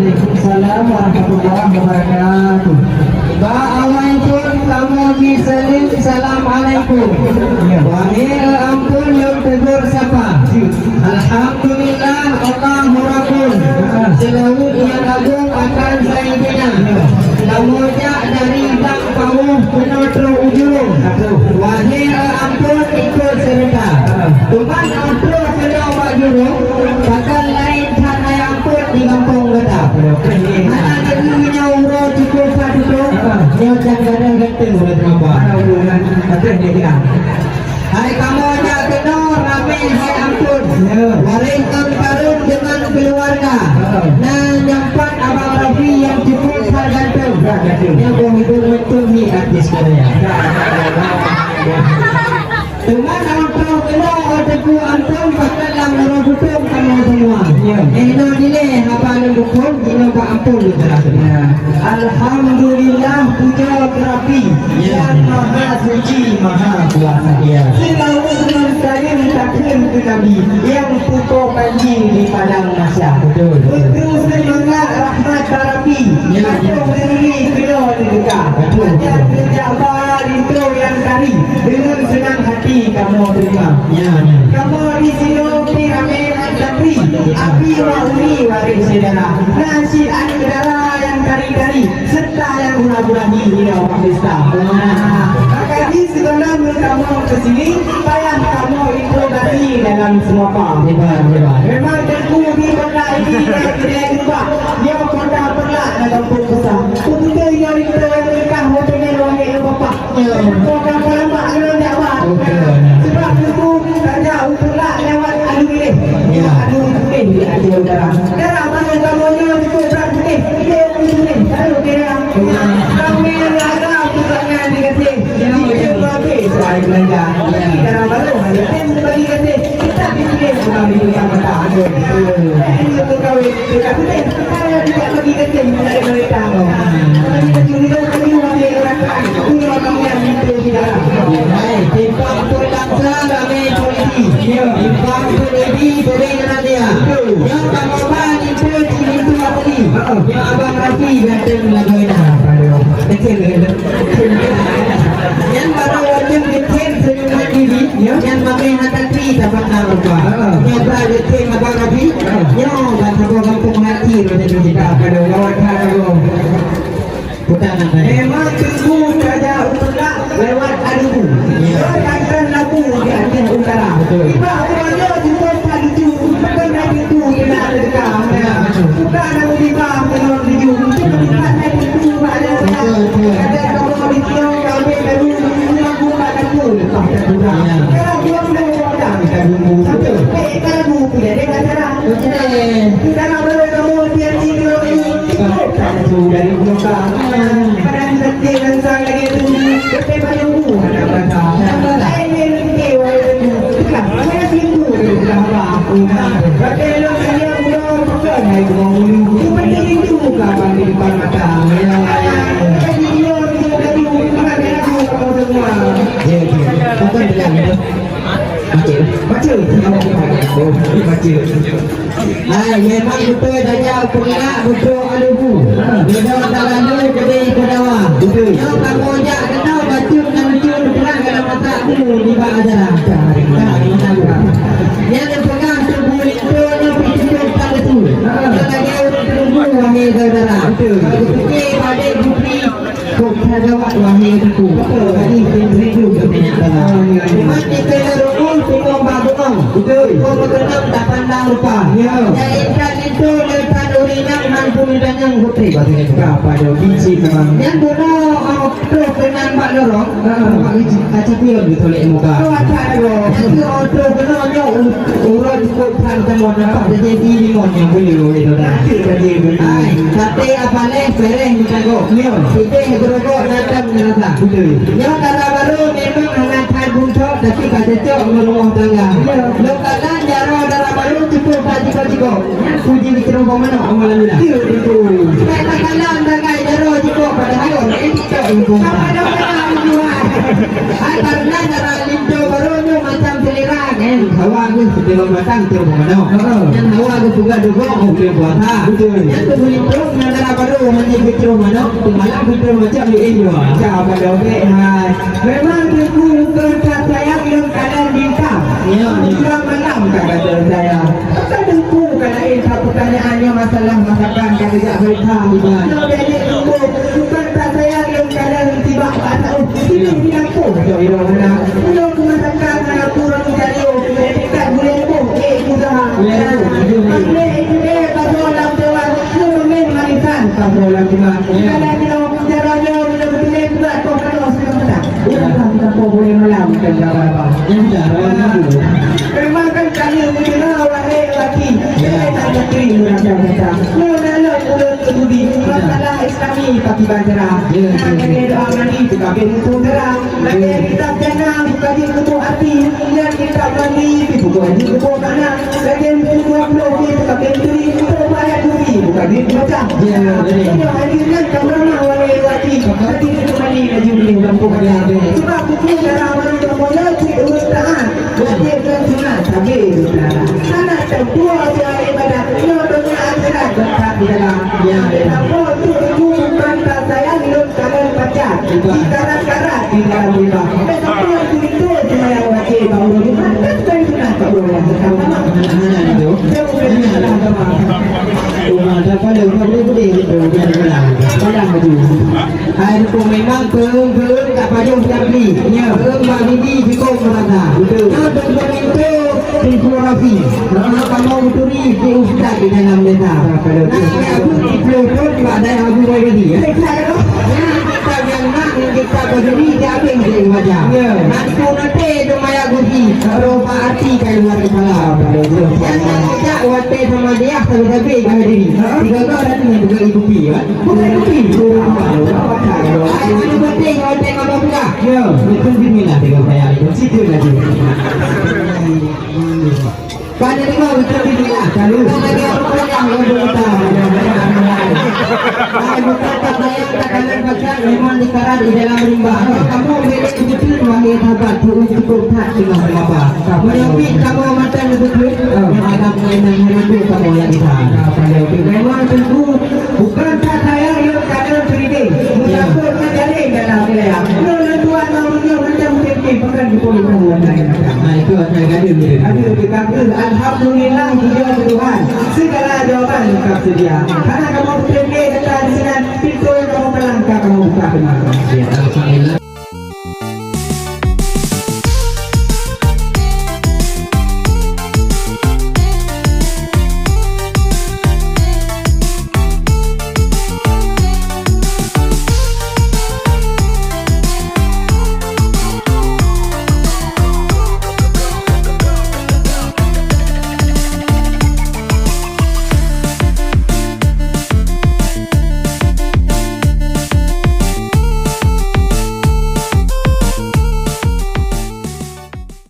Waalaikumsalam warahmatullahi wabarakatuh. Ba'alaikum kamu bisalim assalamualaikum. Wahil ampun yang tegur sapa. Alhamdulillah Allahu Rabbun. Selawat yang agung akan sayyidina. Lamuja dari tak pauh penotro ujung. Wahil ampun ikut serta. Tuhan ampun sedang wajuru. Bahkan lain tanah ampun di kampung gedap. Anak keduanya umroh cukup satu. Dia jangan ganteng boleh terapa. Ada dia. Hai kamu aja kenal ramai hai ampun. Waringkan karun dengan keluarga. Dan yang empat abang Rafi yang cukup ganteng. Yang begitu betul ni artis saya. Teman ampun kenal aku ampun bahkan lang orang hukum kamu semua. Eno dile apa lu hukum dino ba ampun lu terasa. Alhamdulillah puja Rafi yang maha suci maha kuasa. Selawat dan salim taklim ke Nabi yang puto panji di padang mahsyar. Betul semangat rahmat Rafi yang berdiri kena dekat. Yang berjabar itu yang kari dengan senang hati kamu terima. Kamu di sini piramid Al-Jabri api wa'uni waris saudara nasi antara yang kari-kari serta yang guna-guna di awak pesta. Maka di sekolah kamu kesini payah kamu interogasi dalam semua apa. Memang tentu di kota ini tidak berubah. Dia kota perlah dalam besar. Ketika dia interogasi hotelnya ruang yang bapak. Kota lama ada jawab. Sebab itu saja uturlah lewat adu ini. Adu ini adu darah. Darah mana kamu yang dikubrak ini? Dia ini. Adu kira. Kami ada pusatnya dikasih. Jadi dia bagi selain belanja. Darah baru ada yang bagi kasih. Kita pilih kami punya mata adu. Ini untuk kau dekat ini. Saya tidak bagi kasih dari mereka. Kami kecurigaan kami bagi rakan. Punya kami yang itu tidak. Baik, timpang berbangsa kami polisi. Timpang polisi beri dia. Yang kawan itu itu apa ni? Yang abang Rafi ganteng lagi dah. Kecil. Yang baru wajib kecil senyuman diri. Yang pakai hati dapat apa? Yang berada di abang Rafi. Yang baru kampung hati macam kita pada lawan kalau. Bukan apa? Memang tunggu saja utulah lewat adu. Akan laku di atas utara. Tiba orangnya juga tadi tu, bukan tadi tu kita ada dekat. Bukan ada tiba menolak video. Kita tadi tu ada. Ada kalau video kami baru lagu pada tu lepas dah. Kalau dia belum ada kita tunggu. Kalau tu tidak ada cara. Kita nak kamu tiap video ini. Dari belakang kadang sedih dan sang lagi tu kita banyak ada baca lain yang dewa itu kan saya pintu dah apa kalau saya belum bukan hai ngomong itu penting itu bukan di depan mata yang video itu tadi bukan ada kamu semua ya bukan bilang itu baca memang betul saja pernah betul alubu betul dalam dulu jadi kedawa yang kamu ajak kenal baca dengan cun terang dalam mata aku di bawah ajaran yang pegang tubuh itu yang pintu tak betul lagi orang tunggu wahai saudara fikir pada bukti kok jawab wahai itu ini pintu katanya cuma kita rukun tukang bagong betul kau kenal tak pandang rupa ikan itu lepas urinang mampu yang putri berapa ada biji memang yang dulu auto dengan Pak Lorong kaca pion betul le muka itu auto kenalnya urut cukup santan warna Pak jadi limon yang boleh itu dah tapi apa leh pereng jago kita hidrogo nanti menata yang kata baru memang anak kan buncok tapi kata cok merumah tangga lokalan jaro darah baru cukup kaji-kaji kok puji dikira mana amalan lah itu kata-kata anda jaro cukup pada hayo ini cok itu sama dong karena darah lindo baru macam selera kan hawa ke sebelum datang tu mana dan hawa ke juga dulu boleh buat ha yang tu itu negara baru hanya betul mana malam betul macam ini juga siapa dah memang itu kerja saya yang kadang bintang ya malam kata saya tentu kalau itu pertanyaannya masalah masakan kerja berita bukan saya yang kadang tiba tahu ini aku kalau masakan aku orang cari dekat boleh usaha boleh kalau dalam jalan semua manisan kalau dalam jalan kalau caranya boleh juga kau kalau sudah kita boleh malam kan apa memang kan kami mengenal laki tak berkiri macam kita mengenal kedudi masalah Islami tapi banjara kami doa mandi juga pintu terang kita jangan buka di ketua hati dan kita mandi buka di ketua kanan lagi ketua blok kita pintu supaya duri buka di macam hadirkan kamera wali laki tapi kita mandi lagi di kampung sebab buku darah mana boleh diuruskan lagi kan sunat tapi anak tertua dia ibadat dia dengan akhirat dekat di dalam apa itu bukan saya hidup kalian baca di karat-karat di dalam riba tapi itu cuma yang wajib baru dimakan dan sunat baru yang sama itu dia bukan agama rumah dapat dia boleh itu padang baju air tu memang belum tak payah siap beli belum bagi di kau merata betul itu fotografi kamu uturi di ustaz di dalam desa aku pelopor juga ada yang aku boleh jadi kita yang nak kita berdiri di abang di wajah nanti itu maya gusi roba arti kayu luar kepala yang tak wate sama dia tapi kami diri tiga orang dengan juga ikuti bukan ikuti ada wate apa pula itu dimana dengan saya itu situ lagi pada lima betul tidak kalau lagi orang yang berdoa bukan saya katakan baca memang dikarat di dalam rimba kamu boleh betul bagi sahabat cukup tak dengan apa tapi kamu macam betul ada mainan itu kamu yang di sana memang tentu bukan saya yang kadang cerita mudah menjadi dalam wilayah tuan namanya macam mungkin bukan di politik itu ada dikatakan alhamdulillah puja Tuhan segala jawaban lengkap sedia karena kamu terima dengan pintu yang kamu melangkah kamu buka benar